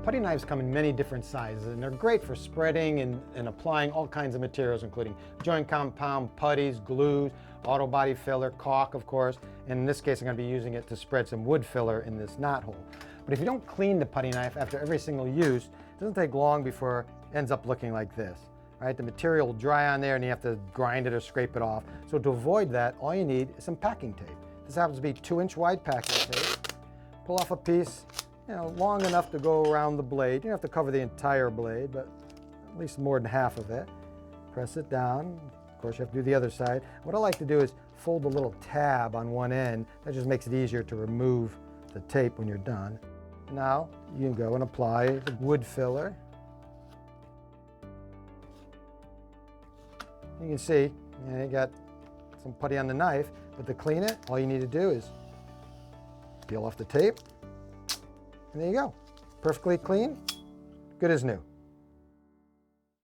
Putty knives come in many different sizes, and they're great for spreading and applying all kinds of materials, including joint compound, putties, glues, auto body filler, caulk, of course. And in this case, I'm going to be using it to spread some wood filler in this knot hole. But if you don't clean the putty knife after every single use, it doesn't take long before it ends up looking like this. Right? The material will dry on there and you have to grind it or scrape it off. So to avoid that, all you need is some packing tape. This happens to be 2-inch wide packing tape. Pull off a piece, long enough to go around the blade. You don't have to cover the entire blade, but at least more than half of it. Press it down. Of course, you have to do the other side. What I like to do is fold a little tab on one end. That just makes it easier to remove the tape when you're done. Now, you can go and apply the wood filler. You can see, you got some putty on the knife, but to clean it, all you need to do is peel off the tape, and there you go. Perfectly clean, good as new.